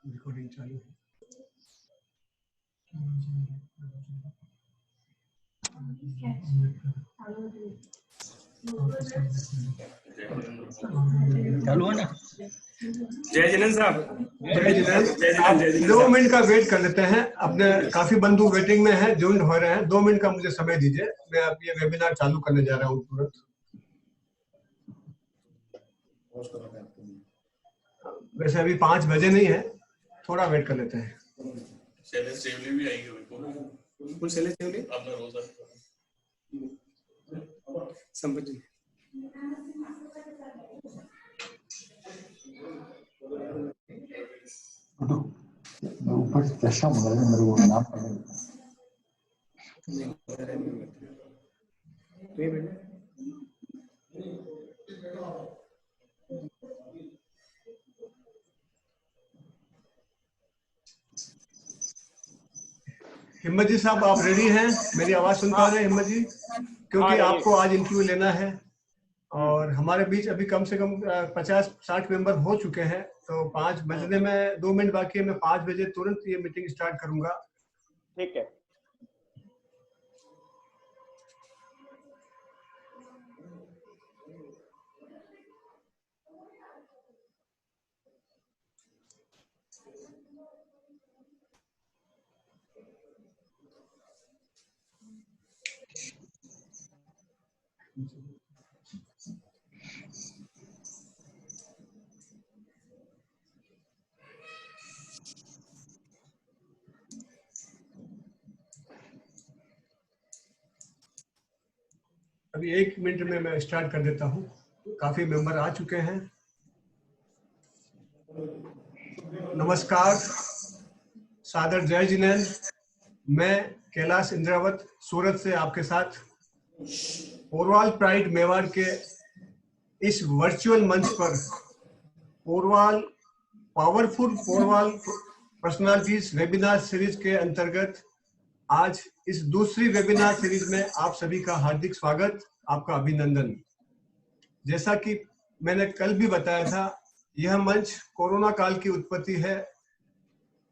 Recording चालू है। चालू है ना? जय जिनेंद्र साहब। जय जिनेंद्र, आप 2 मिनट का वेट कर लेते हैं। अपने काफी बंधु वेटिंग में हैं, ज्वाइन हो रहे हैं। 2 मिनट का मुझे समय दीजिए, मैं अब ये वेबिनार चालू करने जा रहा हूँ तुरंत। वैसे अभी 5 बजे नहीं है, थोड़ा वेट कर लेते हैं। भी आएंगे, कुछ अपना रोजा संपत्ति ऊपर चश्मा मंगा लेना, मेरे को नाम हिम्मत जी साहब, आप रेडी हैं? मेरी आवाज सुन पा रहे हैं हिम्मत जी? क्योंकि आपको आज इंटरव्यू लेना है और हमारे बीच अभी कम से कम 50-60 मेंबर हो चुके हैं। तो 5 बजने में 2 मिनट बाकी है। मैं 5 बजे तुरंत ये मीटिंग स्टार्ट करूंगा। ठीक है। अभी 1 मिनट में मैं स्टार्ट कर देता हूँ। काफी मेंबर आ चुके हैं। नमस्कार, सादर जय जिनेंद्र। मैं कैलाश इंद्रावत सूरत से आपके साथ पोरवाल प्राइड मेवाड़ के इस वर्चुअल मंच पर powerful Porwal personalities webinar series के अंतर्गत आज इस दूसरी वेबिनार सीरीज में आप सभी का हार्दिक स्वागत, आपका अभिनंदन। जैसा कि मैंने कल भी बताया था, यह मंच कोरोना काल की उत्पत्ति है।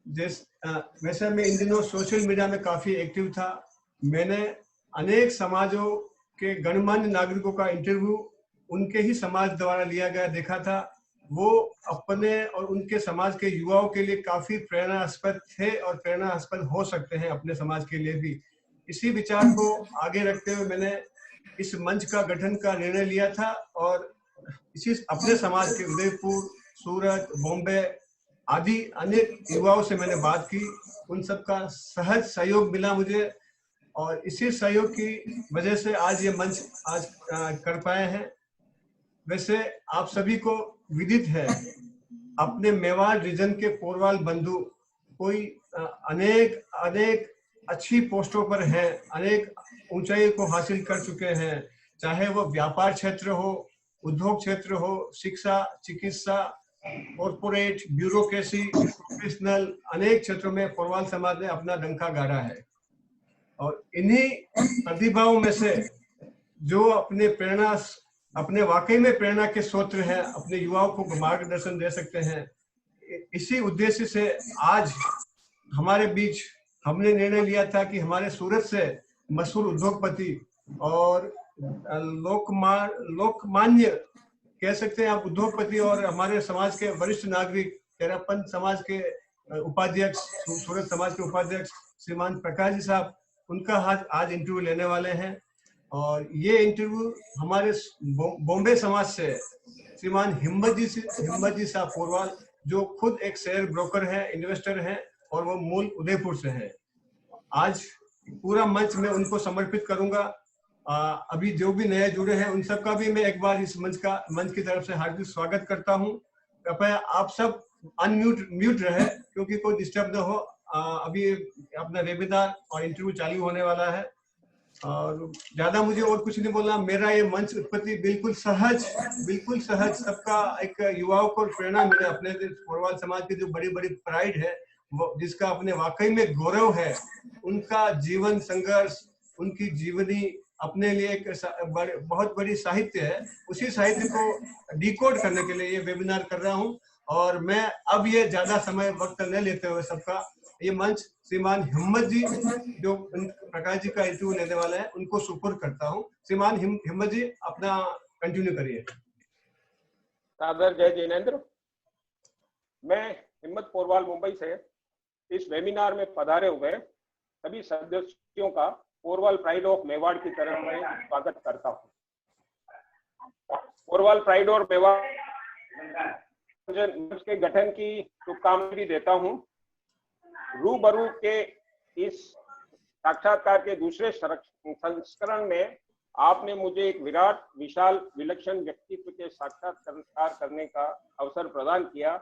वैसे मैं इन दिनों सोशल मीडिया में काफी एक्टिव था। मैंने अनेक समाजों के गणमान्य नागरिकों का इंटरव्यू उनके ही समाज द्वारा लिया गया देखा था। वो अपने और उनके समाज के युवाओं के लिए काफी प्रेरणास्पद थे और प्रेरणास्पद हो सकते हैं अपने समाज के लिए भी। इसी विचार को आगे रखते हुए मैंने इस मंच का गठन का निर्णय लिया था और इसी अपने समाज के उदयपुर, सूरत, बॉम्बे आदि अनेक युवाओं से मैंने बात की। उन सबका सहज सहयोग मिला मुझे और इसी सहयोग की वजह से आज ये मंच कर पाए हैं। वैसे आप सभी को विदित है, अपने मेवाड़ रीजन के पोरवाल बंधु कोई अनेक अच्छी पोस्टों पर हैं, अनेक ऊंचाई को हासिल कर चुके हैं। चाहे वो व्यापार क्षेत्र हो, उद्योग क्षेत्र हो, शिक्षा, चिकित्सा, कॉर्पोरेट, ब्यूरोक्रेसी, प्रोफेशनल, अनेक क्षेत्रों में पोरवाल समाज ने अपना डंका गाड़ा है। और इन्हीं प्रतिभाओं में से जो अपने वाकई में प्रेरणा के स्रोत हैं, अपने युवाओं को मार्गदर्शन दे सकते हैं, इसी उद्देश्य से आज हमारे बीच हमने निर्णय लिया था कि हमारे सूरत से मशहूर उद्योगपति और लोकमान्य कह सकते हैं आप उद्योगपति और हमारे समाज के वरिष्ठ नागरिक, तेरापंथ समाज के उपाध्यक्ष, सूरत समाज के उपाध्यक्ष श्रीमान प्रकाश जी साहब, उनका आज इंटरव्यू लेने वाले हैं। और ये इंटरव्यू हमारे बॉम्बे समाज से श्रीमान हिम्मत जी साहब पोरवाल, जो खुद एक शेयर ब्रोकर है, इन्वेस्टर हैं और वो मूल उदयपुर से है। आज पूरा मंच में उनको समर्पित करूंगा। अभी जो भी नए जुड़े हैं उन सब का भी मैं एक बार इस मंच की तरफ से हार्दिक स्वागत करता हूं। कृपया आप सब म्यूट रहे क्योंकि कोई डिस्टर्ब न हो। अभी अपना वेबिनार और इंटरव्यू चालू होने वाला है और ज्यादा मुझे और कुछ नहीं बोलना। मेरा ये मंच उत्पत्ति बिल्कुल सहज सबका एक युवाओं को प्रेरणा मिले। अपने पोरवाल समाज की जो बड़ी बड़ी प्राइड है, वो जिसका अपने वाकई में गौरव है, उनका जीवन संघर्ष, उनकी जीवनी अपने लिए एक बहुत बड़ी साहित्य है। उसी साहित्य को डिकोड करने के लिए ये वेबिनार कर रहा हूँ और मैं अब ये ज्यादा समय वक्त न लेते हुए सबका ये मंच श्रीमान हिम्मत जी जो प्रकाश जी का इंटरव्यू लेने वाले हैं उनको सुपुर्द करता हूँ। श्रीमान हिम्मत जी अपना कंटिन्यू करिए। सादर जय जिनेंद्र। मैं हिम्मत पोरवाल मुंबई से इस वेबिनार में पधारे हुए सभी सदस्यों का पोरवाल प्राइड ऑफ मेवाड़ की तरफ से स्वागत करता हूँ। पोरवाल प्राइड और मेवाड़ के गठन की शुभकामनाएं देता हूँ। रूबरू के इस साक्षात्कार के दूसरे संस्करण में आपने मुझे एक विराट विशाल विलक्षण व्यक्तित्व के साक्षात्कार करने का अवसर प्रदान किया,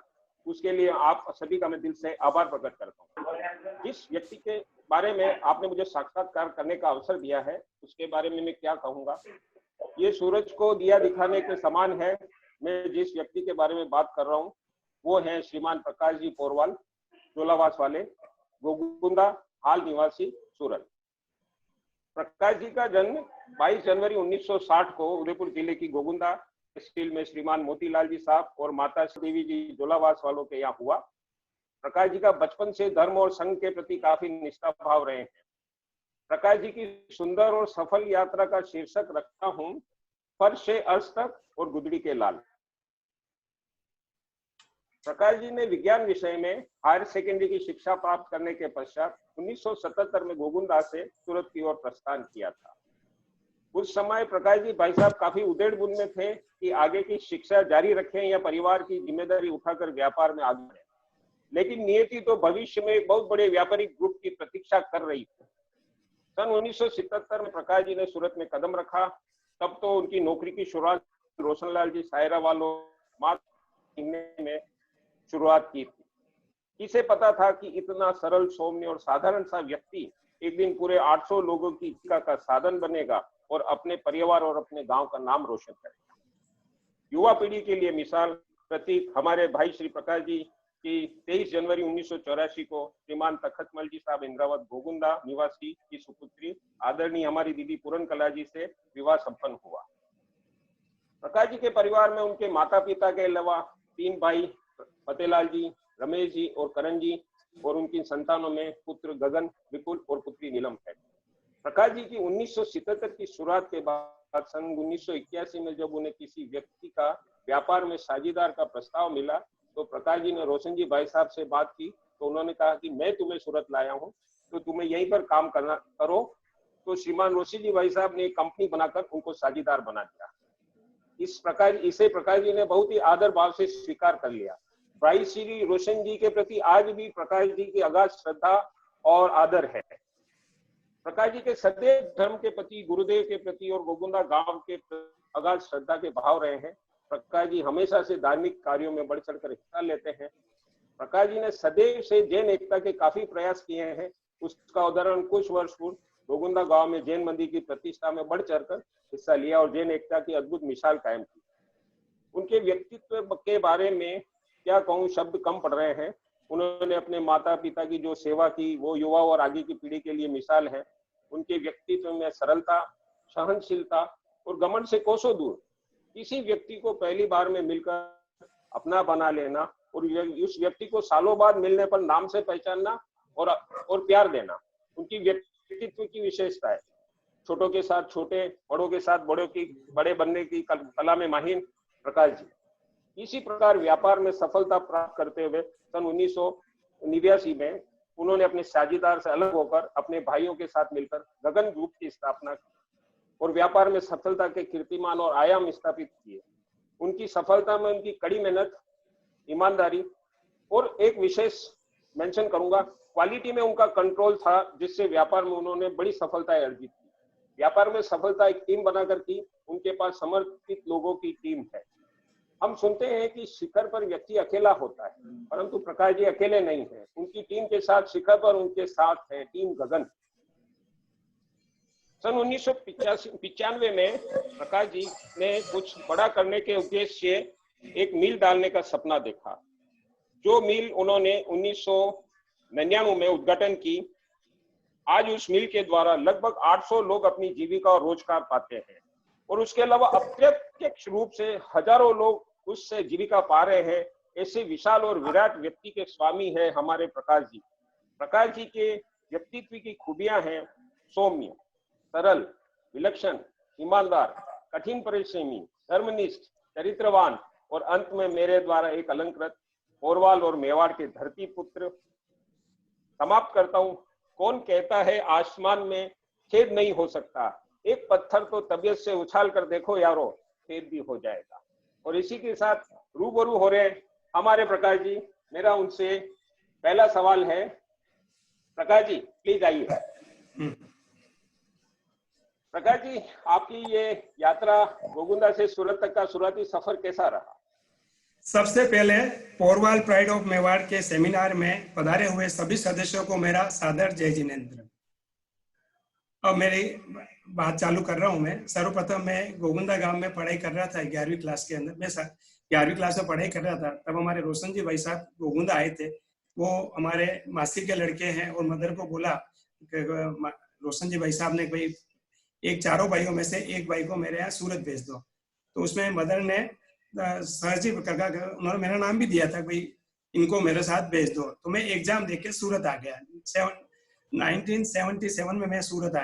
उसके लिए आप सभी का मैं दिल से आभार प्रकट करता हूँ। जिस व्यक्ति के बारे में आपने मुझे साक्षात्कार करने का अवसर दिया है उसके बारे में मैं क्या कहूँगा। ये सूरज को दिया दिखाने के समान है। मैं जिस व्यक्ति के बारे में बात कर रहा हूँ वो है श्रीमान प्रकाश जी पोरवाल, जोलावास वाले, गोगुंदा, हाल निवासी, सूरत। प्रकाश जी का जन्म 22 जनवरी 1960 को उदयपुर जिले की गोगुंदा तहसील में श्रीमान मोतीलाल जी साहब और माता देवी जी जोलावास वालों के यहाँ हुआ। प्रकाश जी का बचपन से धर्म और संघ के प्रति काफी निष्ठा भाव रहे हैं। प्रकाश जी की सुंदर और सफल यात्रा का शीर्षक रखता हूँ फर्श से अर्श तक और गुदड़ी के लाल। प्रकाश जी ने विज्ञान विषय में हायर सेकेंडरी की शिक्षा प्राप्त करने के पश्चात 1977 में गोगुंदा से सूरत की ओर प्रस्थान किया था। उस समय प्रकाश जी भाई साहब काफी उधेड़-बुन में थे कि आगे की शिक्षा जारी रखें या परिवार की जिम्मेदारी उठाकर व्यापार में आगे बढ़ें, लेकिन नियति तो भविष्य में एक बहुत बड़े व्यापारिक ग्रुप की प्रतीक्षा कर रही थी। सन 1977 में प्रकाश जी ने सूरत में कदम रखा। तब तो उनकी नौकरी की शुरुआत रोशनलाल जी सायरा वालों में शुरुआत की थी। किसे पता था कि इतना सरल, सौम्य और साधारण सा व्यक्ति एक दिन पूरे 800 लोगों की जीविका का साधन बनेगा और अपने परिवार और अपने गांव का नाम रोशन करेगा। युवा पीढ़ी के लिए मिसाल प्रतीक हमारे भाई श्री प्रकाश जी की 23 जनवरी 1984 को श्रीमान तखतमल जी साहब इंद्रावत गोगुंदा निवासी की सुपुत्री आदरणीय हमारी दीदी पूरन कला जी से विवाह संपन्न हुआ। प्रकाश जी के परिवार में उनके माता पिता के अलावा 3 भाई फतेलाल जी, रमेश जी और करण जी और उनकी संतानों में पुत्र गगन, विपुल और पुत्री नीलम है। प्रकाश जी की 1977 की शुरुआत के बाद सन 1981 में जब उन्हें किसी व्यक्ति का व्यापार में साझेदार का प्रस्ताव मिला तो प्रकाश जी ने रोशन जी भाई साहब से बात की तो उन्होंने कहा कि मैं तुम्हें सूरत लाया हूं तो तुम्हें यहीं पर काम करना करो। तो श्रीमान रोशन जी भाई साहब ने एक कंपनी बनाकर उनको साझेदार बना दिया। इसे प्रकाश जी ने बहुत ही आदर भाव से स्वीकार कर लिया। भाई श्री रोशन जी के प्रति आज भी प्रकाश जी की अगाध श्रद्धा और आदर है। प्रकाश जी के सदैव धर्म के प्रति, गुरुदेव के प्रति और गोगुंदा गांव के अगाध श्रद्धा के भाव रहे हैं। प्रकाश जी हमेशा से धार्मिक कार्यों में बढ़ चढ़कर हिस्सा लेते हैं। प्रकाश जी ने सदैव से जैन एकता के काफी प्रयास किए हैं। उसका उदाहरण कुछ वर्ष पूर्व गोगुंदा गांव में जैन मंदिर की प्रतिष्ठा में बढ़ चढ़कर हिस्सा लिया और जैन एकता की अद्भुत मिसाल कायम की। उनके व्यक्तित्व के बारे में क्या कहूँ, शब्द कम पड़ रहे हैं। उन्होंने अपने माता पिता की जो सेवा की वो युवा और आगे की पीढ़ी के लिए मिसाल है। उनके व्यक्तित्व में सरलता, सहनशीलता और घमंड से कोसों दूर किसी व्यक्ति को पहली बार में मिलकर अपना बना लेना और उस व्यक्ति को सालों बाद मिलने पर नाम से पहचानना और प्यार देना उनकी व्यक्तित्व की विशेषता है। छोटों के साथ छोटे, बड़ों के साथ बड़े बनने की कला में माहिर प्रकाश जी। इसी प्रकार व्यापार में सफलता प्राप्त करते हुए सन 1989 में उन्होंने अपने साझेदार से अलग होकर अपने भाइयों के साथ मिलकर गगन ग्रुप की स्थापना की और व्यापार में सफलता के कीर्तिमान और आयाम स्थापित किए। उनकी सफलता में उनकी कड़ी मेहनत, ईमानदारी और एक विशेष मेंशन करूंगा, क्वालिटी में उनका कंट्रोल था, जिससे व्यापार में उन्होंने बड़ी सफलताएं अर्जित की। व्यापार में सफलता एक टीम बनाकर की। उनके पास समर्पित लोगों की टीम है। हम सुनते हैं कि शिखर पर व्यक्ति अकेला होता है, परंतु प्रकाश जी अकेले नहीं है। उनकी टीम के साथ शिखर पर उनके साथ है टीम गगन। सन 1995 में प्रकाश जी ने कुछ बड़ा करने के उद्देश्य से एक मिल डालने का सपना देखा। जो मिल उन्होंने 1999 में उद्घाटन की। आज उस मिल के द्वारा लगभग 800 लोग अपनी जीविका और रोजगार पाते हैं और उसके अलावा अप्रत्यक्ष रूप से हजारों लोग उससे जीविका पा रहे हैं ऐसे विशाल और विराट व्यक्ति के स्वामी है हमारे प्रकाश जी। प्रकाश जी के व्यक्तित्व की खूबियां हैं सौम्य, सरल, विलक्षण, ईमानदार, कठिन परिश्रमी, धर्मनिष्ठ, चरित्रवान और अंत में मेरे द्वारा एक अलंकृत पोरवाल और मेवाड़ के धरती पुत्र। समाप्त करता हूं। कौन कहता है आसमान में छेद नहीं हो सकता, एक पत्थर तो तबीयत से उछाल कर देखो यारो, छेद भी हो जाएगा। और इसी के साथ रूबरू हो रहे हमारे प्रकाश जी। मेरा उनसे पहला सवाल है, प्रकाश जी प्लीज आइए। प्रकाश जी, आपकी ये यात्रा गोगुंदा से सूरत तक का शुरुआती सफर कैसा रहा? सबसे पहले पोरवाल प्राइड ऑफ मेवाड़ के सेमिनार में पधारे हुए सभी सदस्यों को मेरा सादर जय जिनेंद्र। अब मेरी बात चालू कर रहा हूं मैं। सर्वप्रथम मैं गोगुंदा गांव में पढ़ाई कर रहा था 11वीं क्लास के अंदर। मैं 11वीं क्लास में पढ़ाई कर रहा था, तब हमारे रोशन जी भाई साहब गोगुंदा आए थे। वो हमारे मासी के लड़के हैं और मदर को बोला कि रोशन जी भाई साहब ने भाई एक चारों भाइयों में से एक भाई को मेरे यहाँ सूरत भेज दो। तो उसमें मदर ने सर जी काका उन्होंने मेरा नाम भी दिया था, भाई इनको मेरे साथ भेज दो। तो मैं एग्जाम देके के सूरत आ गया। 1977 में मैं सूरत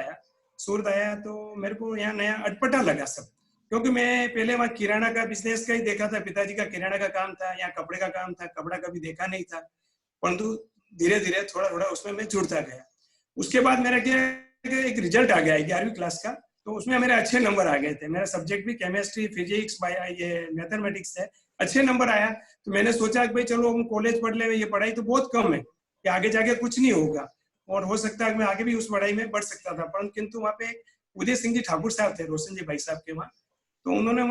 आया तो मेरे को यहाँ नया अटपटा लगा सब, क्योंकि मैं पहले वहाँ किराना का बिजनेस का ही देखा था। पिताजी का किराना का काम था, यहाँ कपड़े का काम था, कपड़ा कभी देखा नहीं था, परंतु धीरे धीरे थोड़ा थोड़ा उसमें मैं जुड़ता गया। उसके बाद मेरा क्या एक रिजल्ट आ गया 11वीं क्लास का, तो उसमें मेरे अच्छे नंबर आ गए थे। मेरा सब्जेक्ट भी केमिस्ट्री, फिजिक्स, ये मैथमेटिक्स है, अच्छे नंबर आया। तो मैंने सोचा कि भाई चलो हम कॉलेज पढ़ ले, ये पढ़ाई तो बहुत कम है कि आगे जाके कुछ नहीं होगा, और हो सकता है मैं आगे भी उस पढ़ाई में बढ़ सकता था। परंतु किंतु वहाँ पे उदय सिंह जी ठाकुर साहब थे, रोशन जी भाई साहब के वहाँ, तो उन्होंने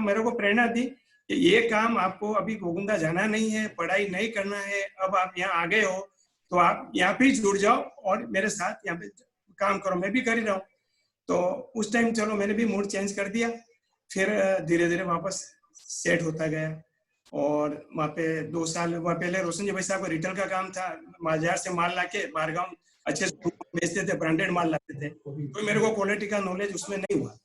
मेरे को प्रेरणा दी कि ये काम आपको अभी गोगुंदा जाना नहीं है, पढ़ाई नहीं करना है, अब आप यहाँ आ गए हो तो आप यहाँ पे जुड़ जाओ और मेरे साथ यहाँ पे काम करो। मैं भी कर ही रहा हूँ। तो उस टाइम चलो मैंने भी मूड चेंज कर दिया। फिर धीरे धीरे वापस सेट होता गया और वहाँ पे 2 साल वहाँ पहले रोशन जी भाई साहब का रिटेल का काम था। बाजार से माल लाके बाहरगांव अच्छे से बेचते थे, ब्रांडेड माल लाते थे। तो मेरे को क्वालिटी का नॉलेज उसमें नहीं हुआ।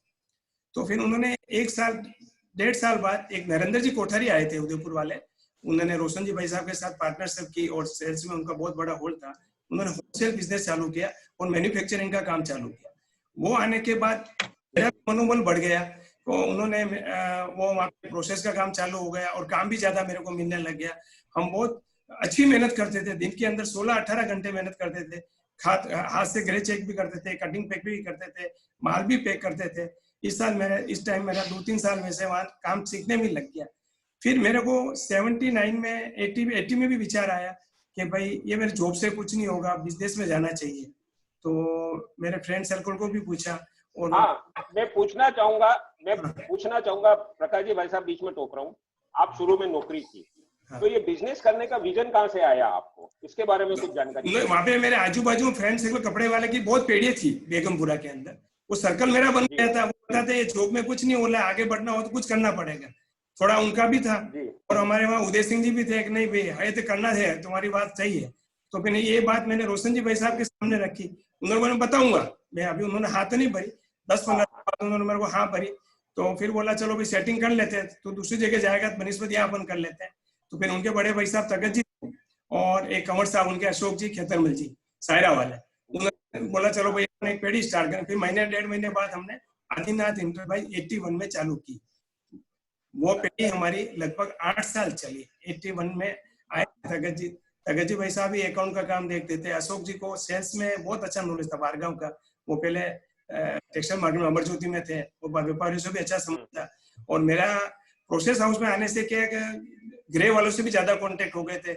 तो फिर उन्होंने 1-1.5 साल बाद एक नरेंद्र जी कोठारी आए थे उदयपुर वाले। उन्होंने रोशन जी भाई साहब के साथ पार्टनरशिप की और सेल्स में उनका बहुत बड़ा होल्ड था। उन्होंने होलसेल बिजनेस चालू किया और मैन्युफैक्चरिंग का काम चालू किया। वो आने के बाद मेरा मनोबल बढ़ गया। तो उन्होंने वो वहाँ पे प्रोसेस का काम चालू हो गया और काम भी ज्यादा मेरे को मिलने लग गया। हम बहुत अच्छी मेहनत करते थे, दिन के अंदर 16-18 घंटे मेहनत करते थे। हाथ से ग्रे चेक भी करते थे, कटिंग पैक भी करते थे, माल भी पैक करते थे। इस टाइम मेरा 2-3 साल में से वहाँ काम सीखने में लग गया। फिर मेरे को 79 में 80 में भी विचार आया कि भाई ये मेरे जॉब से कुछ नहीं होगा, बिजनेस में जाना चाहिए। तो मेरे फ्रेंड सर्कल को भी पूछा और मैं पूछना चाहूंगा प्रकाश जी भाई साहब, बीच में टोक रहा हूँ। आप शुरू में नौकरी की, तो ये बिजनेस करने का विजन कहाँ से आया आपको, इसके बारे में कुछ जानकारी? वहाँ पे मेरे आजू बाजू फ्रेंड सर्कल कपड़े वाले की बहुत पेड़ियां थी बेगमपुरा के अंदर। वो सर्कल मेरा बन गया था। वो बताते ये जॉब में कुछ नहीं हो रहा है, आगे बढ़ना हो तो कुछ करना पड़ेगा। थोड़ा उनका भी था और हमारे वहाँ उदय सिंह जी भी थे कि नहीं भाई है तो करना है, तुम्हारी बात सही है। तो फिर ये बात मैंने रोशन जी भाई साहब के सामने रखी। उन्होंने बताऊंगा मैं, अभी उन्होंने हाथ नहीं भरी, 10-15 बाद उन्होंने मेरे को हाँ भरी। तो फिर बोला चलो भाई सेटिंग कर लेते हैं, तो दूसरी जगह जाएगा तो बनिस्पत यहाँ अपन कर लेते हैं। तो फिर उनके बड़े भाई साहब तगत जी और एक कंवर साहब उनके अशोक जी खेतरमल जी सायरा वाले, उन्होंने बोला चलो भाई एक पेड़ी स्टार्ट करें। फिर 1.5 महीने बाद हमने आदिनाथ इंटरप्राइज 81 में चालू की। वो पेड़ी हमारी लगभग 8 साल चली। 81 में आए तगत जी भाई साहब ही अकाउंट का काम देखते थे। अशोक जी को सेल्स में बहुत अच्छा नॉलेज था बारगांव का। वो पहले टेक्सटाइल मार्केट में अमरज्योति में थे, वो व्यापारियों से भी अच्छा समझ था। और मेरा प्रोसेस हाउस में आने से क्या ग्रे वालों से भी ज्यादा कांटेक्ट हो गए थे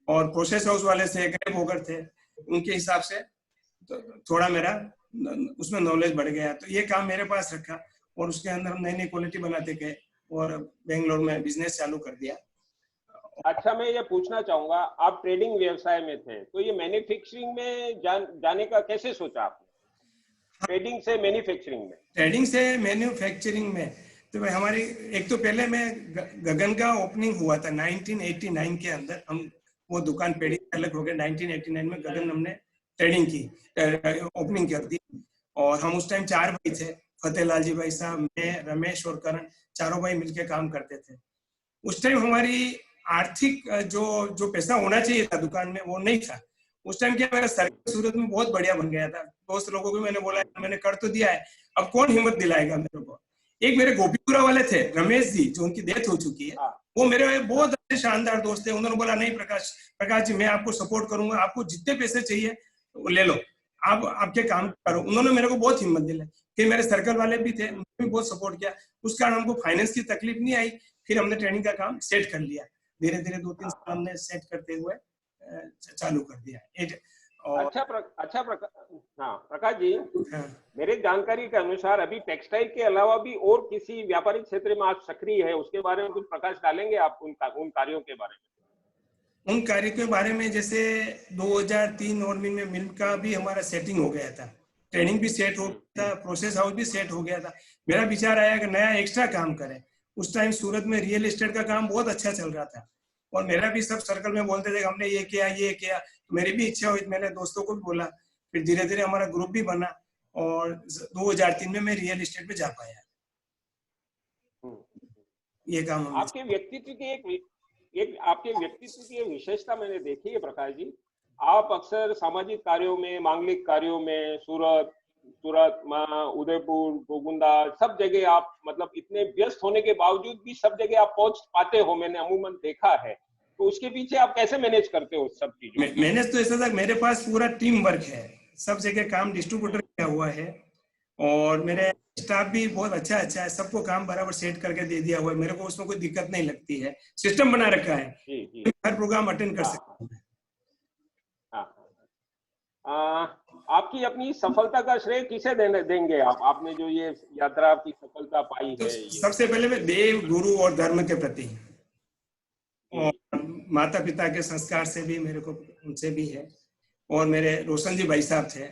और प्रोसेस हाउस वाले से ग्रे ब्रोकर थे, उनके हिसाब से तो थोड़ा मेरा उसमें नॉलेज बढ़ गया। तो ये काम मेरे पास रखा और उसके अंदर हम नई नई क्वालिटी बनाते गए और बेंगलोर में बिजनेस चालू कर दिया। अच्छा, मैं ये पूछना चाहूंगा, आप ट्रेडिंग व्यवसाय में थे, तो ये मैन्युफैक्चरिंग में जाने का कैसे सोचा आपने? ट्रेडिंग से मैन्युफैक्चरिंग में तो भाई हमारी एक तो पहले मैं गगन का ओपनिंग हुआ था 1989 के अंदर। हम वो दुकान पेड़ी अलग हो गया। 1989 में गगन हमने ट्रेडिंग की ओपनिंग कर दी और हम उस टाइम 4 भाई थे, फतेहलाल जी भाई साहब, मैं, रमेश और करण, चारों भाई मिलके काम करते थे। उस टाइम हमारी आर्थिक जो पैसा होना चाहिए था दुकान में वो नहीं था। उस टाइम क्या मेरा सर्कल सूरत में बहुत बढ़िया बन गया था। दोस्त लोगों को मैंने बोला मैंने कर तो दिया है, अब कौन हिम्मत दिलाएगा मेरे को। एक मेरे गोपीपुरा वाले थे रमेश जी, जो उनकी डेथ हो चुकी है, वो मेरे बहुत अच्छे शानदार दोस्त थे। उन्होंने बोला नहीं प्रकाश जी मैं आपको सपोर्ट करूंगा, आपको जितने पैसे चाहिए वो ले लो, आप आपके काम करो। उन्होंने मेरे को बहुत हिम्मत दिलाई। फिर मेरे सर्कल वाले भी थे, उन्होंने भी बहुत सपोर्ट किया। उस कारण हमको फाइनेंस की तकलीफ नहीं आई। फिर हमने ट्रेनिंग का काम सेट कर लिया, धीरे धीरे 2-3 साल हमने सेट करते हुए चालू कर दिया। और हाँ प्रकाश जी, हाँ। मेरे जानकारी के अनुसार अभी टेक्सटाइल के अलावा भी और किसी व्यापारिक क्षेत्र में आप सक्रिय है, उसके बारे में कुछ प्रकाश डालेंगे आप उन कार्यों के बारे में? उन कार्यों के बारे में जैसे 2003 और में मिल का भी हमारा सेटिंग हो गया था, ट्रेनिंग भी सेट हो गया था, प्रोसेस हाउस भी सेट हो गया था। मेरा विचार आया कि नया एक्स्ट्रा काम करें। उस टाइम सूरत में रियल एस्टेट का काम बहुत अच्छा चल रहा था और मेरा भी सब सर्कल में बोलते थे हमने ये किया। मेरी भी इच्छा हुई, मैंने दोस्तों को भी बोला। फिर धीरे धीरे हमारा ग्रुप भी बना और 2003 में मैं रियल एस्टेट पे जा पाया। ये काम आपके व्यक्तित्व की एक विशेषता मैंने देखी है प्रकाश जी। आप अक्सर सामाजिक कार्यों में, मांगलिक कार्यों में सूरत, उदयपुर, गोगुंदा, सब जगह आप मतलब इतने व्यस्त होने के बावजूद भी सब जगह आप पहुंच पाते हो, मैंने अमूमन देखा है। तो उसके पीछे आप कैसे मैनेज करते हो सब चीजों? मैनेज तो ऐसा था, मेरे पास पूरा टीम वर्क है, सब जगह काम डिस्ट्रीब्यूटर किया हुआ है और मेरे स्टाफ भी बहुत अच्छा है, सबको काम बराबर सेट करके दे दिया हुआ है। मेरे को उसमें कोई दिक्कत नहीं लगती है, सिस्टम बना रखा है। जी। हर प्रोग्राम अटेंड कर सकता हूँ। आपकी अपनी सफलता का श्रेय किसे देंगे आप? आपने जो ये यात्रा की सफलता पाई तो है, सबसे पहले मैं देव, गुरु और धर्म के प्रति और माता पिता के संस्कार से भी मेरे को उनसे भी है। और मेरे रोशन जी भाई साहब थे,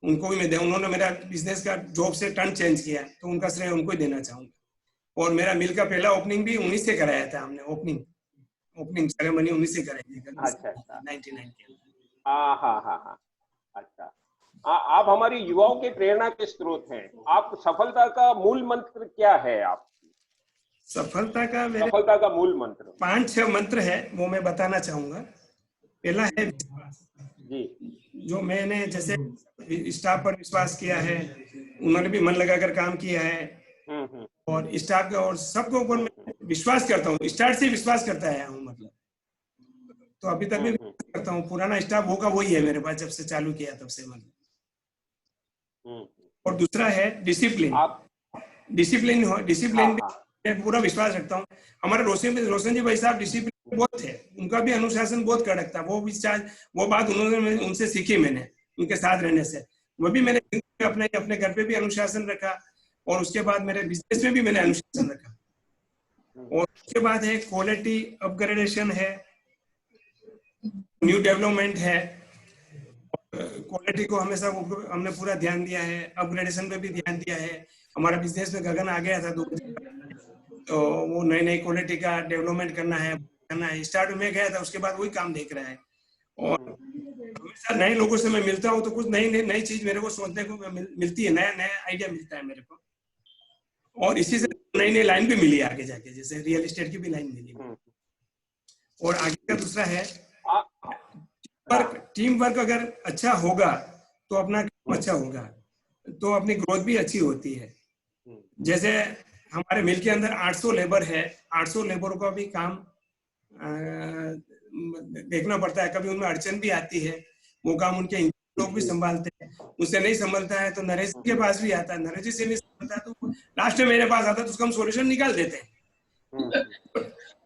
उनको भी मैं दे, उन्होंने मेरा बिजनेस का जॉब से टर्न चेंज किया तो उनका श्रेय उनको ही देना चाहूंगा। और मेरा मिल का पहला ओपनिंग भी उन्हीं से कराया था हमने, ओपनिंग सेरेमनी उन्हीं से कराई थी। अच्छा 99 के। हाँ। अच्छा, आप हमारी युवाओं के प्रेरणा के स्रोत हैं। आप सफलता का मूल मंत्र क्या है? आप सफलता का मूल मंत्र 5-6 मंत्र है, वो मैं बताना चाहूंगा। पहला है जी, जो मैंने जैसे स्टाफ पर विश्वास किया है, उन्होंने भी मन लगाकर काम किया है और स्टाफ के और सबके ऊपर मैं विश्वास करता हूँ, स्टार्ट से विश्वास करता है मतलब। तो अभी तक भी करता हूँ, पुराना स्टाफ होगा वही है मेरे पास, जब से चालू किया तब से मतलब। और दूसरा है डिसिप्लिन मैं पूरा विश्वास रखता हूँ। हमारे रोशन जी भाई साहब डिसिप्लिन बहुत थे, उनका भी अनुशासन बहुत कड़क था। वो बात उन्होंने उनसे सीखी मैंने, उनके साथ रहने से। वो भी मैंने अपने घर पे भी अनुशासन रखा और उसके बाद मेरे बिजनेस में भी मैंने अनुशासन रखा। और उसके बाद है क्वालिटी अपग्रेडेशन है, न्यू डेवलपमेंट है। क्वालिटी को हमेशा हमने पूरा ध्यान दिया है, अपग्रेडेशन पे भी ध्यान दिया है। हमारा बिजनेस में गगन आ गया था तो वो नई क्वालिटी का डेवलपमेंट करना है। स्टार्ट में गया था, उसके बाद वही काम देख रहा है। और हमेशा नए लोगों से मैं मिलता हूँ तो कुछ नई चीज मेरे को सोचने को मिलती है, नया आइडिया मिलता है मेरे को। और इसी से नई लाइन भी मिली आगे जाके, जैसे रियल एस्टेट की भी लाइन मिली। और आगे का दूसरा है टीम वर्क अगर अच्छा होगा तो अपना काम अच्छा होगा, तो अपनी ग्रोथ भी अच्छी होती है। जैसे हमारे मिल के अंदर 800 लेबर है, 800 लेबरों का भी काम देखना पड़ता है। कभी उनमें अड़चन भी आती है, वो काम उनके लोग भी संभालते हैं। उससे नहीं संभलता है तो नरेश के पास भी आता है, नरेश जी से नहीं संभलता तो लास्ट में मेरे पास आता है, तो उसका हम सोल्यूशन निकाल देते हैं।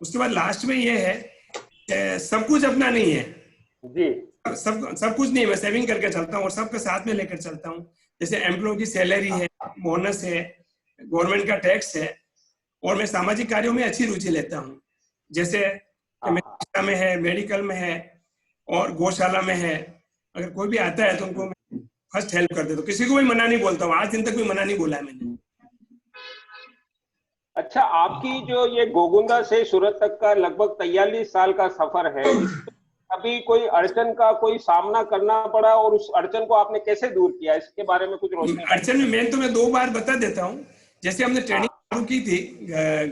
उसके बाद लास्ट में ये है सब कुछ अपना नहीं है जी, सब कुछ नहीं, मैं सेविंग करके चलता हूँ और सबके साथ में लेकर चलता हूँ। जैसे एम्प्लॉय की सैलरी है, बोनस है, गवर्नमेंट का टैक्स है। और मैं सामाजिक कार्यों में अच्छी रुचि लेता हूँ, जैसे शिक्षा में है, मेडिकल में है और गौशाला में है। अगर कोई भी आता है तो उनको मैं फर्स्ट हेल्प कर देता हूँ, किसी को भी मना नहीं बोलता हूँ। आज दिन तक भी मना नहीं बोला है मैंने। अच्छा, आपकी जो ये गोगुंदा से सूरत तक का लगभग 43 साल का सफर है, अभी कोई अड़चन का कोई सामना करना पड़ा और उस अड़चन को आपने कैसे दूर किया, इसके बारे में कुछ रोशनी? अड़चन में मैं 2 बार बता देता हूँ। जैसे हमने ट्रेनिंग शुरू की थी,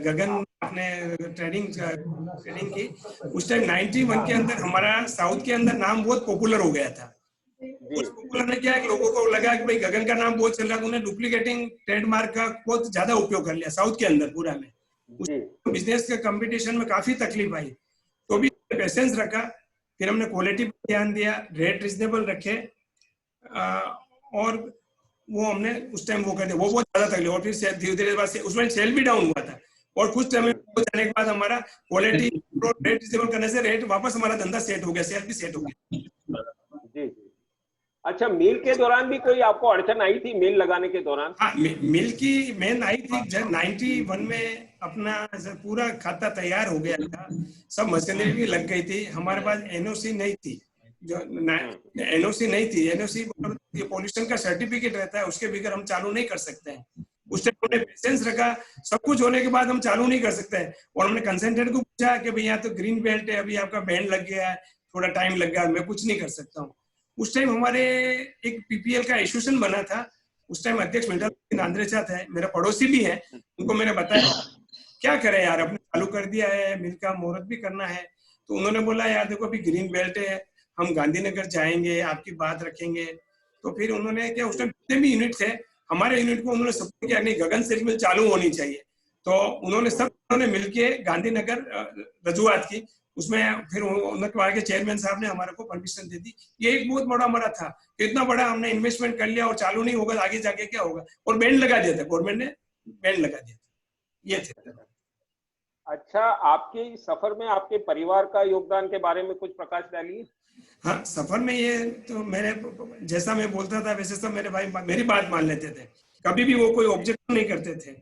गगन अपने ट्रेनिंग की, उस टाइम 91 के अंदर हमारा साउथ के अंदर नाम बहुत पॉपुलर हो गया था। उस पॉपुलर ने क्या है, लोगों को लगा कि भाई गगन का नाम बहुत चल रहा है, उन्होंने डुप्लीकेटिंग ट्रेडमार्क का बहुत ज्यादा उपयोग कर लिया साउथ के अंदर पूरा में। बिजनेस के कंपटीशन में काफी तकलीफ आई, तो भी पेशेंस रखा, फिर हमने क्वालिटी पर ध्यान दिया, रेट रिजनेबल रखे, और वो हमने उस टाइम वो कर दिया। वो बहुत ज्यादा तकलीफ, और फिर धीरे धीरे बाद से उसमें सेल भी डाउन हुआ था, और कुछ टाइम जाने के बाद हमारा क्वालिटी रेट रिजनेबल करने से रेट वापस हमारा धंधा सेट हो गया, सेल भी सेट हो गया। जी। अच्छा, मील के दौरान भी कोई आपको अड़चन आई थी, मील लगाने के दौरान? हाँ, मील की मेन आई थी जब 91 में अपना पूरा खाता तैयार हो गया था, सब मशीनरी भी लग गई थी, हमारे पास एनओसी नहीं थी, जो एनओसी नहीं थी, एनओसी पॉल्यूशन का सर्टिफिकेट रहता है, उसके बगैर हम चालू नहीं कर सकते हैं। उस टाइम हमने पेशेंस रखा, सब कुछ होने के बाद हम चालू नहीं कर सकते हैं, और हमने कंसल्टेंट को पूछा कि भाई यहाँ तो ग्रीन बेल्ट है, अभी आपका बैंड लग गया है, थोड़ा टाइम लग गया, मैं कुछ नहीं कर सकता हूँ। उस टाइम हमारे एक पीपीएल का इश्यूशन बना था, उस टाइम अध्यक्ष मिंटल नांद्रेचा थे, मेरा पड़ोसी भी है, उनको मैंने बताया क्या करें यार, अपने चालू कर दिया है, मिल का मुहूर्त भी करना है, तो उन्होंने बोला यार देखो अभी ग्रीन बेल्ट है, हम गांधीनगर जाएंगे, आपकी बात रखेंगे। तो फिर उन्होंने क्या, उस टाइम जितने भी यूनिट थे हमारे यूनिट को उन्होंने सपोर्ट किया, नहीं गगन सिल्क मिल चालू होनी चाहिए, तो उन्होंने मिलके गांधीनगर रजूआत की, उसमें फिर उनके वहां के चेयरमैन साहब ने हमारे को परमिशन दे दी। ये एक बहुत बड़ा हमारा था, इतना बड़ा हमने इन्वेस्टमेंट कर लिया और चालू नहीं होगा, आगे जाके क्या होगा, और बैंड लगा दिया था, गवर्नमेंट ने बैंड लगा दिया था, ये थे। अच्छा, आपके सफर में आपके परिवार का योगदान के बारे में कुछ प्रकाश डालिए। हाँ, सफर में ये तो मेरे, जैसा मैं बोलता था वैसे सब मेरे भाई मेरी बात मान लेते थे, कभी भी वो कोई ऑब्जेक्शन नहीं करते थे,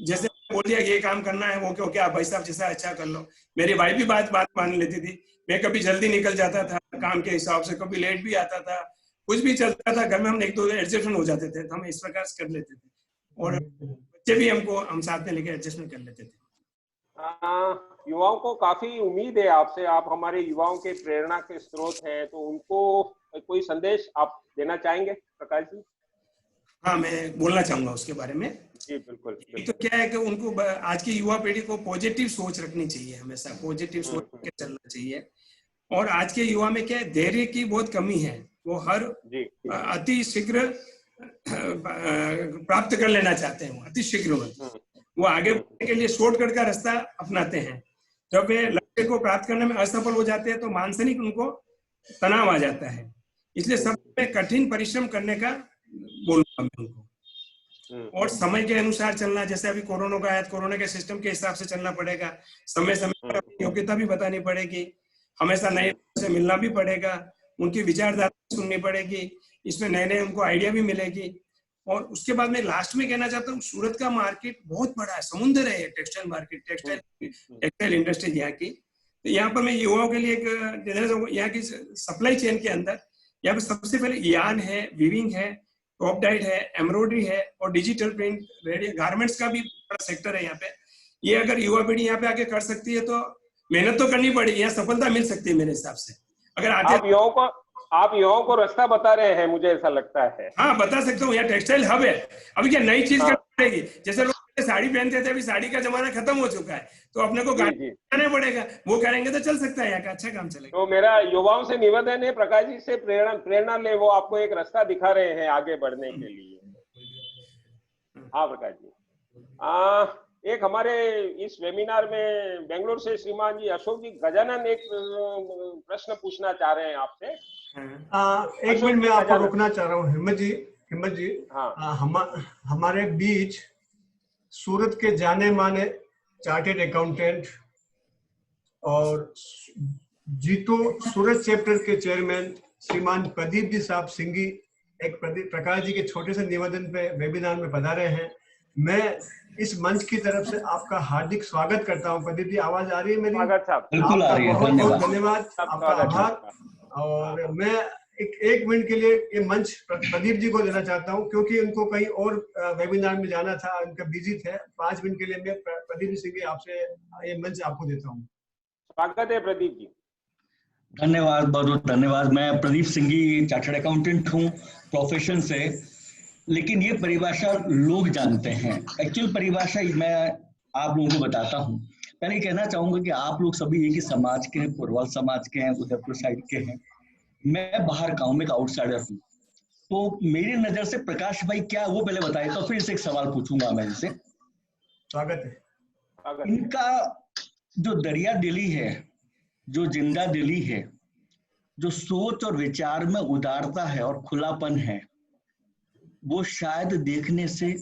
जैसे बोल दिया ये काम करना है, वो क्या भाई साहब जैसा अच्छा कर लो। मेरी वाइफ भी बात मान लेती थी, मैं कभी जल्दी निकल जाता था काम के हिसाब से, कभी लेट भी आता था, कुछ भी चलता था घर में, हम एक दो एडजस्टमेंट हो जाते थे, तो हम इस प्रकार से कर लेते थे, और बच्चे भी हम साथ में लेकर एडजस्टमेंट कर लेते थे। युवाओं को काफी उम्मीद है आपसे, आप हमारे युवाओं के प्रेरणा के स्रोत हैं, तो उनको कोई संदेश आप देना चाहेंगे प्रकाश जी? हाँ, मैं बोलना चाहूंगा उसके बारे में। जी बिल्कुल। तो क्या है कि उनको, आज की युवा पीढ़ी को पॉजिटिव सोच रखनी चाहिए, हमेशा पॉजिटिव सोच के चलना चाहिए, और आज के युवा में क्या है, धैर्य की बहुत कमी है, वो हर अति शीघ्र प्राप्त कर लेना चाहते हैं, अति शीघ्र वो आगे बढ़ने के लिए शॉर्टकट का रास्ता अपनाते हैं, जब वे लक्ष्य को प्राप्त करने में असफल हो जाते हैं तो मानसिक उनको तनाव आ जाता है, इसलिए सब में कठिन परिश्रम करने का बोलूंगा मैं उनको, और समय के अनुसार चलना, जैसे अभी कोरोना का आया, कोरोना के सिस्टम के हिसाब से चलना पड़ेगा, समय समय पर अपनी योग्यता भी बतानी पड़ेगी, हमेशा नए से मिलना भी पड़ेगा, उनकी विचारधारा सुननी पड़ेगी, इसमें नए नए उनको आइडिया भी मिलेगी। और उसके बाद मैं लास्ट में कहना चाहता हूँ, सूरत का मार्केट बहुत बड़ा है, समुद्र है टेक्सटाइल मार्केट, टेक्सटाइल इंडस्ट्री यहाँ की, तो यहाँ पर मैं युवाओं के लिए यहाँ की सप्लाई चेन के अंदर यहाँ पर सबसे पहले यान है, वीविंग है, टॉप डाइट है, एम्ब्रॉयडरी है, और डिजिटल प्रिंट, रेडी गारमेंट्स का भी बड़ा सेक्टर है यहाँ पे। ये अगर युवा पीढ़ी यहाँ पे आके कर सकती है तो मेहनत तो करनी पड़ेगी, यहाँ सफलता मिल सकती है मेरे हिसाब से। अगर आप युवाओं को रास्ता बता रहे हैं, मुझे ऐसा लगता है। हाँ, बता सकता हूँ, यहाँ टेक्सटाइल हब है, अभी क्या नई चीज करनी पड़ेगी, जैसे लोग साड़ी पहनते थे, अभी साड़ी का जमाना खत्म हो चुका है, तो अपने को गाना पड़ेगा, वो करेंगे तो चल सकता है, यहाँ का अच्छा काम चलेगा। तो मेरा युवाओं से निवेदन है, प्रकाश जी से प्रेरणा ले, वो आपको एक रास्ता दिखा रहे हैं आगे बढ़ने के लिए। हाँ प्रकाश जी, एक हमारे इस वेबिनार में बेंगलोर से श्रीमान जी अशोक जी गजानन एक प्रश्न पूछना चाह रहे हैं आपसे। एक मिनट में आपको रोकना चाह रहा हूँ हिम्मत जी। हाँ। हमारे बीच सूरत के जाने माने चार्टेड अकाउंटेंट और जीतो सूरत चैप्टर के चेयरमैन श्रीमान प्रदीप जी साहब सिंघी एक प्रकाश जी के छोटे से निवेदन पे वेबिनार में पधारे हैं। मैं इस मंच की तरफ से आपका हार्दिक स्वागत करता हूं। प्रदीप जी, आवाज आ रही है मेरी? बिल्कुल आ रही है। बहुत धन्यवाद, आपका आभार। और मैं एक मिनट के लिए ये मंच प्रदीप जी को देना चाहता हूं, क्योंकि उनको कहीं और वेबिनार में जाना था, उनका बिजी थे। 5 मिनट के लिए मैं प्रदीप सिंह जी आपसे ये मंच आपको देता हूं। स्वागत है प्रदीप जी। धन्यवाद, बहुत धन्यवाद। मैं प्रदीप सिंघी चार्टर्ड अकाउंटेंट हूँ प्रोफेशन से, लेकिन ये परिभाषा लोग जानते हैं। एक्चुअल परिभाषा मैं आप लोगों को बताता हूँ। पहले कहना चाहूंगा कि आप लोग सभी एक ही समाज के हैं, पुरवाल समाज के हैं, उदयपुर साइड के हैं। मैं बाहर का हूँ, मैं एक आउटसाइडर हूँ। तो मेरी नजर से प्रकाश भाई क्या वो पहले बताए, तो फिर से एक सवाल पूछूंगा मैं इनसे। स्वागत है। इनका जो दरिया दिली है, जो जिंदा दिली है, जो सोच और विचार में उदारता है और खुलापन है, वो शायद देखने से,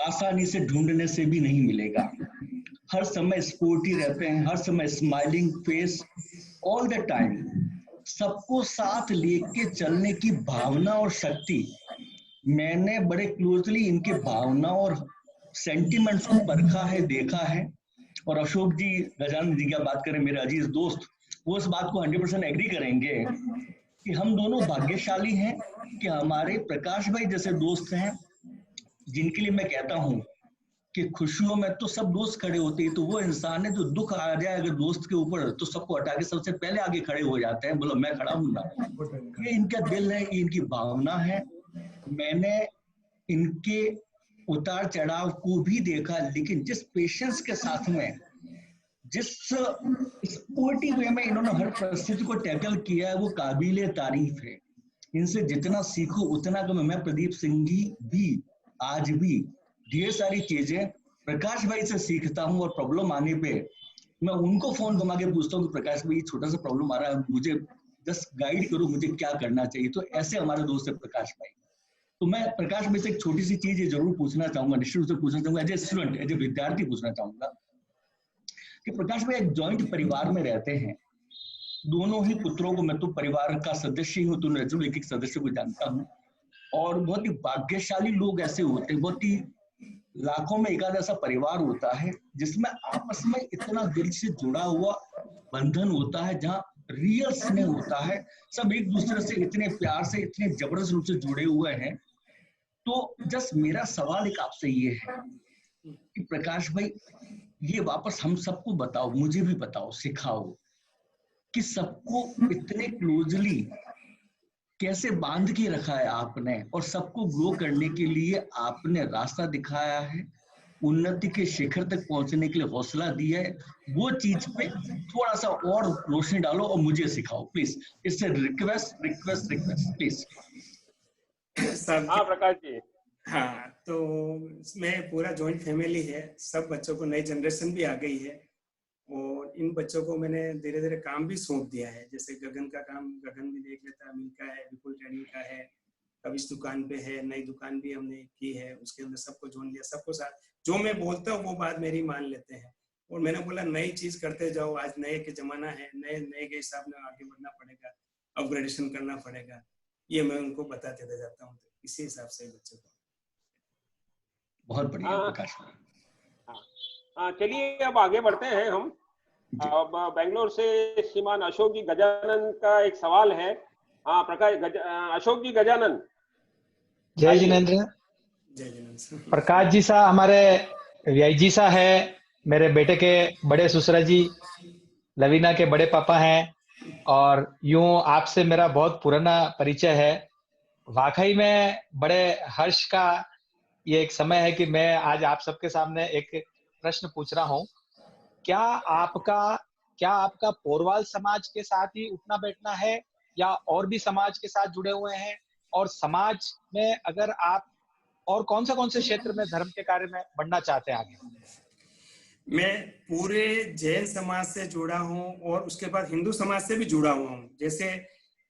आसानी से ढूंढने से भी नहीं मिलेगा। हर समय स्पोर्टी रहते हैं, हर समय smiling face all the time. सबको साथ लेके चलने की भावना और शक्ति, मैंने बड़े क्लोजली इनके भावना और सेंटिमेंट्स को परखा है, देखा है। और अशोक जी, गजानन जी की बात करें, मेरे अजीज दोस्त, वो इस बात को 100% एग्री करेंगे कि हम दोनों भाग्यशाली हैं कि हमारे प्रकाश भाई जैसे दोस्त हैं, जिनके लिए मैं कहता हूं कि खुशियों में तो सब दोस्त खड़े होते हैं। तो वो इंसान है जो दुख आ जाए अगर दोस्त के ऊपर, तो सबको हटा के सबसे पहले आगे खड़े हो जाते हैं, बोलो मैं खड़ा हूं ना। ये इनका दिल है, ये इनकी भावना है। मैंने इनके उतार चढ़ाव को भी देखा, लेकिन जिस पेशेंस के साथ में, जिस स्पोर्टिव वे में इन्होंने हर परिस्थिति को टैकल किया है, वो काबिले तारीफ है। इनसे जितना सीखो उतना कम। मैं प्रदीप सिंह जी भी आज भी ढेर सारी चीजें प्रकाश भाई से सीखता हूँ, और प्रॉब्लम आने पे मैं उनको फोन घुमा के पूछता हूँ कि प्रकाश भाई छोटा सा प्रॉब्लम आ रहा है, मुझे जस्ट गाइड करो, मुझे क्या करना चाहिए। तो ऐसे हमारे दोस्त है प्रकाश भाई। तो मैं प्रकाश भाई से एक छोटी सी चीज जरूर पूछना चाहूंगा, निश्चित रूप से पूछना चाहूंगा, as a student, as a विद्यार्थी पूछना चाहूंगा कि प्रकाश भाई एक जॉइंट परिवार में रहते हैं, दोनों ही पुत्रों को, मैं तो परिवार का सदस्य ही हूँ, तो नेचुरल एक सदस्य को जानता हूँ। और बहुत ही भाग्यशाली लोग ऐसे होते हैं, बहुत ही लाखों में एक आध ऐसा परिवार होता है जिसमें आपस में इतना दिल से जुड़ा हुआ बंधन होता है, जहाँ रियल स्नेह होता है, सब एक दूसरे से इतने प्यार से, इतने जबरदस्त रूप से जुड़े हुए हैं। तो जस्ट मेरा सवाल एक आपसे ये है कि प्रकाश भाई, ये वापस हम सबको बताओ, मुझे भी बताओ, सिखाओ कि सबको इतने क्लोजली कैसे बांध के रखा है आपने, और सबको ग्रो करने के लिए आपने रास्ता दिखाया है, उन्नति के शिखर तक पहुंचने के लिए हौसला दिया है। वो चीज पे थोड़ा सा और रोशनी डालो और मुझे सिखाओ प्लीज। इससे रिक्वेस्ट रिक्वेस्ट रिक्वेस्ट प्लीज। हाँ प्रकाश जी। हाँ, तो इसमें पूरा जॉइंट फैमिली है, सब बच्चों को, नई जनरेशन भी आ गई है, और इन बच्चों को मैंने धीरे धीरे काम भी सौंप दिया है। जैसे गगन का काम गगन भी देख लेता है, मिल्का है, विपुल ट्रेनिंग का है, अब इस दुकान पे है, नई दुकान भी हमने की है, उसके अंदर सबको जोड़ लिया, सबको साथ, जो मैं बोलता हूँ वो बात मेरी मान लेते हैं। और मैंने बोला नई चीज करते जाओ, आज नए के जमाना है, नए नए के हिसाब में आगे बढ़ना पड़ेगा, अपग्रेडेशन करना पड़ेगा, ये मैं उनको बताते जाता हूँ। तो इसी हिसाब से बच्चों को। बहुत बढ़िया प्रकाश। चलिए अब आगे बढ़ते हैं हम। अब बेंगलोर से श्रीमान अशोक जी गजानन का एक सवाल है। हाँ प्रकाश, अशोक जी गजानन। जय जिनेंद्र। जय जिनेंद्र। प्रकाश जी सा हमारे व्याई जी सा है, मेरे बेटे के बड़े ससुरा जी, लवीना के बड़े पापा हैं, और यूं आपसे मेरा बहुत पुराना परिचय है। वाकई में बड़े हर्ष का ये एक समय है कि मैं आज आप सबके सामने एक प्रश्न पूछ रहा हूँ। क्या आपका पोरवाल समाज के साथ ही उठना बैठना है, या और भी समाज के साथ जुड़े हुए हैं? और समाज में अगर आप और कौन से क्षेत्र में धर्म के कार्य में बढ़ना चाहते हैं आगे? मैं पूरे जैन समाज से जुड़ा हूँ, और उसके बाद हिंदू समाज से भी जुड़ा हुआ हूँ। जैसे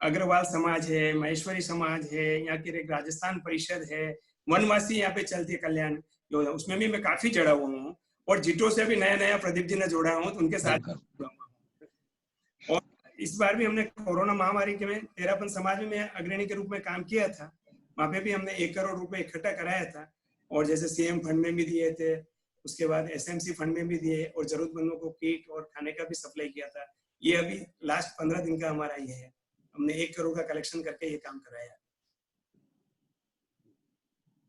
अग्रवाल समाज है, महेश्वरी समाज है, यहाँ की एक राजस्थान परिषद है, वनवासी यहाँ पे चलती है कल्याण, जो है उसमें भी मैं काफी जुड़ा हुआ हूँ। और जिटो से भी नया प्रदीप जी ने जोड़ा हूँ, तो उनके साथ जुड़ा हुआ हूँ। और इस बार भी हमने कोरोना महामारी के में तेरापन समाज में मैं अग्रणी के रूप में काम किया था। वहां पे भी हमने 1 करोड़ रुपए इकट्ठा कराया था, और जैसे सीएम फंड में भी दिए थे, उसके बाद एसएमसी फंड में भी दिए, और जरूरतमंदों को किट और खाने का भी सप्लाई किया था। ये अभी लास्ट 15 दिन का हमारा ये है, हमने 1 करोड़ का कलेक्शन करके ये काम कराया।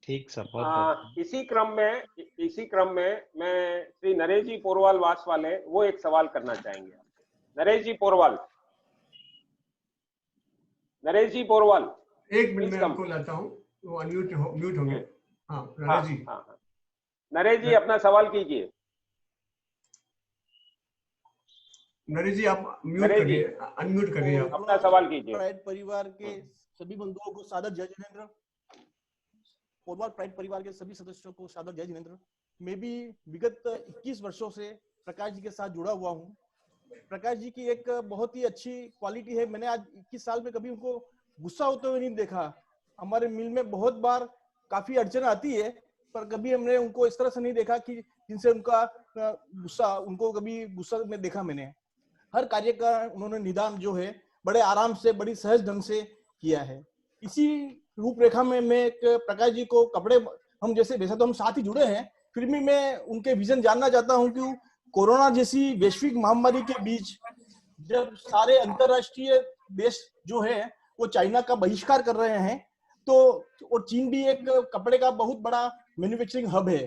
ठीक सर, बहुत इसी क्रम में मैं श्री नरेश जी पोरवाल वास वाले वो एक सवाल करना चाहेंगे। नरेश जी पोरवाल। नरेश जी पोरवाल, एक मिनट में आपको लाता हूँ, वो म्यूट होंगे। हाँ नरेश जी। नरेश जी अपना सवाल कीजिए। नरेश जी आप म्यूट नरेश जी, करिए, अनम्यूट करिए आप। अपना सवाल कीजिए। प्राइड परिवार के सभी बंधुओं को सादर जय जिनेंद्र। पोरवाल प्राइड परिवार के सभी सदस्यों को सादर जय जिनेंद्र। मैं भी विगत 21 वर्षों से प्रकाश जी के साथ जुड़ा हुआ हूँ। प्रकाश जी की एक बहुत ही अच्छी क्वालिटी है, मैंने आज 21 साल में कभी उनको गुस्सा होते हुए नहीं देखा। हमारे मिल में बहुत बार काफी अड़चन आती है, पर कभी हमने उनको इस तरह से नहीं देखा कि जिनसे उनका गुस्सा, उनको कभी गुस्सा में देखा मैंने। हर कार्य का उन्होंने निदान जो है बड़े आराम से, बड़ी सहज ढंग से किया है। इसी रूपरेखा में मैं एक प्रकाश जी को कपड़े, हम जैसे वैसे तो हम साथ ही जुड़े हैं, फिर भी मैं उनके विजन जानना चाहता हूं कि कोरोना जैसी वैश्विक महामारी के बीच जब सारे अंतरराष्ट्रीय देश जो है वो चाइना का बहिष्कार कर रहे हैं, तो और चीन भी एक कपड़े का बहुत बड़ा मैन्युफैक्चरिंग हब है,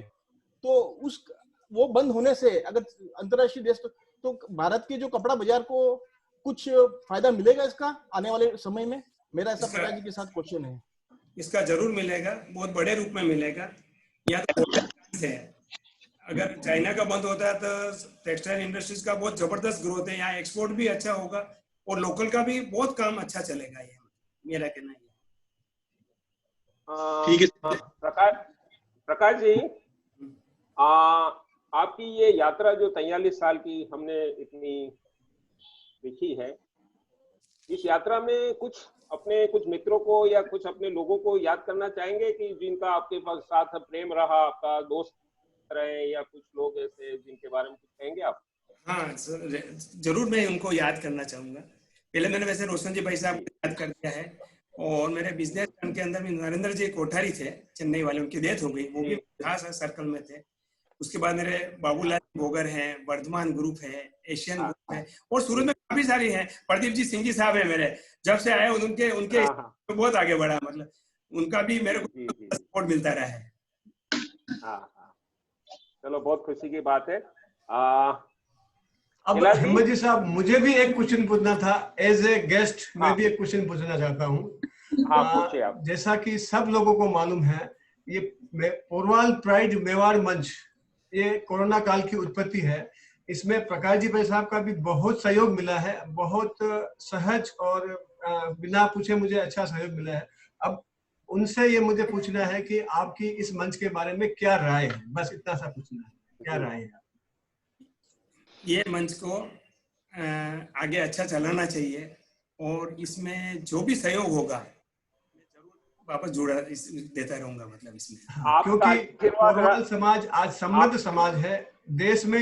तो उस वो बंद होने से अगर अंतरराष्ट्रीय देश तो भारत के जो कपड़ा बाजार को कुछ फायदा मिलेगा इसका आने वाले समय में? मेरा ऐसा प्रकाश जी के साथ क्वेश्चन है। इसका जरूर मिलेगा, बहुत बड़े रूप में मिलेगा। या तो है, अगर चाइना का बंद होता है तो टेक्सटाइल इंडस्ट्रीज का बहुत जबरदस्त ग्रोथ है, यहाँ एक्सपोर्ट भी अच्छा होगा और लोकल का भी बहुत काम अच्छा चलेगा। ये मेरा कहना है। ठीक है प्रकाश जी, आपकी ये यात्रा जो 43 साल की हमने इतनी लिखी है, इस यात्रा में कुछ मित्रों को या कुछ अपने लोगों को याद करना चाहेंगे कि जिनका आपके पास साथ प्रेम रहा, आपका दोस्त रहे, या कुछ लोग ऐसे जिनके बारे में कुछ कहेंगे आप? हाँ जरूर, मैं उनको याद करना चाहूंगा। पहले मैंने वैसे रोशन जी भाई साहब को याद कर दिया है, और मेरे बिजनेस के अंदर भी नरेंद्र जी कोठारी थे, चेन्नई वाले, उनकी डेथ हो गई, वो भी खास सर्कल में थे। उसके बाद मेरे बाबूलाल भोगर हैं, वर्धमान ग्रुप है, एशियन ग्रुप है, और सूरत में काफी सारी हैं। प्रदीप जी सिंह जी साहब है मेरे, जब से आए उनके बहुत आगे बढ़ा, मतलब उनका भी मेरे को सपोर्ट मिलता रहा है। चलो, बहुत खुशी की बात है। अब हिम्मत जी साहब, मुझे भी एक क्वेश्चन पूछना था, एज ए गेस्ट मैं भी एक क्वेश्चन पूछना चाहता हूँ। जैसा कि सब लोगों को मालूम है, ये पोरवाल प्राइड मेवाड़ मंच ये कोरोना काल की उत्पत्ति है। इसमें प्रकाश जी भाई साहब का भी बहुत सहयोग मिला है, बहुत सहज और बिना पूछे मुझे अच्छा सहयोग मिला है। अब उनसे ये मुझे पूछना है कि आपकी इस मंच के बारे में क्या राय है, बस इतना सा पूछना है, क्या राय है? ये मंच को आगे अच्छा चलाना चाहिए, और इसमें जो भी सहयोग होगा मैं जरूर वापस देता रहूंगा, मतलब इसमें। क्योंकि पोरवाल समाज आज समृद्ध समाज है, देश में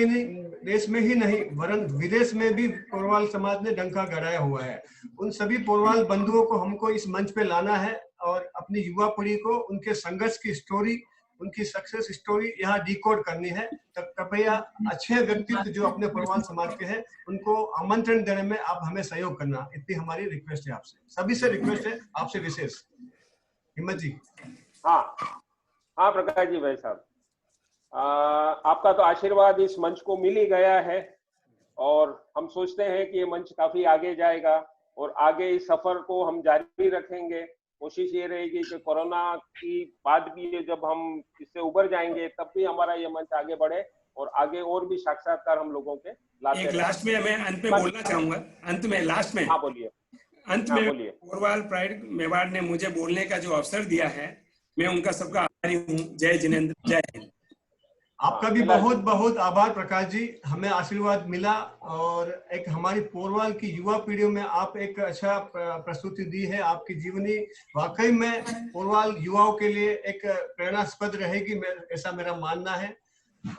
ही नहीं वरन विदेश में भी पोरवाल समाज ने डंका गड़ाया हुआ है। उन सभी पोरवाल बंधुओं को हमको इस मंच पे लाना है और अपनी युवा पीढ़ी को उनके संघर्ष की स्टोरी, उनकी सक्सेस स्टोरी यहाँ डिकोड करनी है। तब कृपया अच्छे व्यक्तित्व जो अपने पोरवाल समाज के हैं उनको आमंत्रण देने में आप हमें सहयोग करना, इतनी हमारी रिक्वेस्ट है आपसे, सभी से रिक्वेस्ट है, आपसे विशेष। हिम्मत जी। हाँ प्रकाश जी भाई साहब, आपका तो आशीर्वाद इस मंच को मिल ही गया है, और हम सोचते हैं कि ये मंच काफी आगे जाएगा, और आगे इस सफर को हम जारी रखेंगे। कोशिश ये रहेगी कि कोरोना की बाद भी जब हम इससे उबर जाएंगे तब भी हमारा ये मंच आगे बढ़े, और आगे और भी साक्षात्कार हम लोगों के लाते एक लास्ट में मैं अंत में बोलना चाहूंगा, अंत में लास्ट में। हाँ बोलिए। अंत में पोरवाल प्राइड मेवाड़ ने मुझे बोलने का जो अवसर दिया है, मैं उनका सबका आभारी हूँ। जय जिनेंद्र, जय हिंद। आपका भी बहुत बहुत आभार प्रकाश जी, हमें आशीर्वाद मिला, और एक हमारी पोरवाल की युवा पीढ़ी में आप एक अच्छा प्रस्तुति दी है। आपकी जीवनी वाकई में पोरवाल युवाओं के लिए एक प्रेरणास्पद रहेगी, ऐसा मेरा मानना है।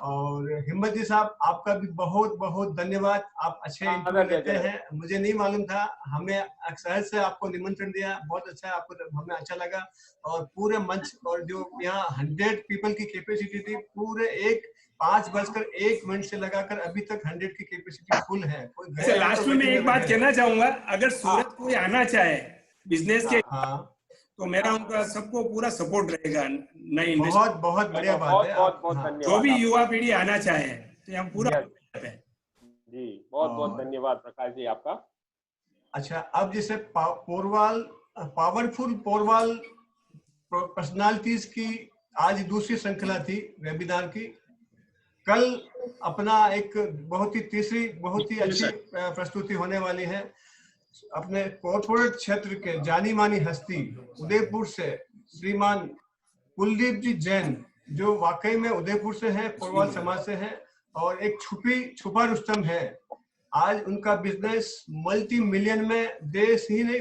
और हिम्मत जी साहब, आपका भी बहुत बहुत धन्यवाद, आप अच्छे इंटरव्यू लेते हैं, मुझे नहीं मालूम था, हमें अक्सर से आपको निमंत्रण दिया, बहुत अच्छा, आपको हमें अच्छा लगा। और पूरे मंच और जो यहाँ 100 पीपल की कैपेसिटी थी, पूरे 5:01 से लगाकर अभी तक 100 की कैपेसिटी फुल है। लास्ट में मैं एक बात कहना चाहूंगा, अगर सूरत कोई आना चाहे बिजनेस के, तो मेरा उनका सबको पूरा सपोर्ट रहेगा। नई बहुत बहुत बढ़िया बात है, बहुत धन्यवाद। जो भी युवा पीढ़ी आना चाहे तो हम पूरा जी, बहुत बहुत धन्यवाद प्रकाश जी आपका। अच्छा, अब जैसे पोरवाल पावरफुल पोरवाल पर्सनालिटीज की आज दूसरी श्रृंखला थी वेबिनार की। कल अपना एक बहुत ही अच्छी प्रस्तुति होने वाली है। अपने कॉर्पोरेट क्षेत्र के जानी मानी हस्ती उदयपुर से श्रीमान कुलदीप जी जैन, जो वाकई में उदयपुर से हैं, पोरवाल समाज से हैं और एक छुपा रुस्तम है। आज उनका बिजनेस मल्टी मिलियन में, देश ही नहीं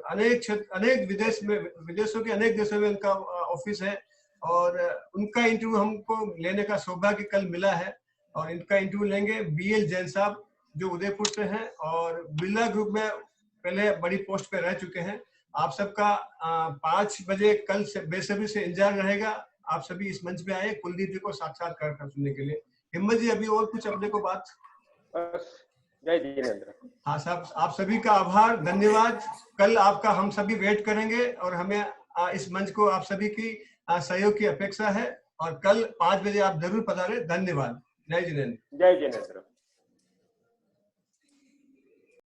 अनेक विदेशों के अनेक देशों में उनका ऑफिस है और उनका इंटरव्यू हमको लेने का सौभाग्य कल मिला है और इनका इंटरव्यू लेंगे BL जैन साहब, जो उदयपुर से हैं और बिरला ग्रुप में पहले बड़ी पोस्ट पे रह चुके हैं। आप सबका 5 बजे कल से बेसब्री से इंतजार रहेगा। आप सभी इस मंच पे आए कुलदीप जी को साक्षात्कार कर सुनने के लिए। हिम्मत जी, अभी और कुछ अपने को बात? जय जिनेंद्र। हाँ साहब, आप सभी का आभार, धन्यवाद। कल आपका हम सभी वेट करेंगे और हमें इस मंच को आप सभी की सहयोग की अपेक्षा है और कल 5 बजे आप जरूर पधारें। धन्यवाद। जय जिनेंद्र। जय जिनेंद्र।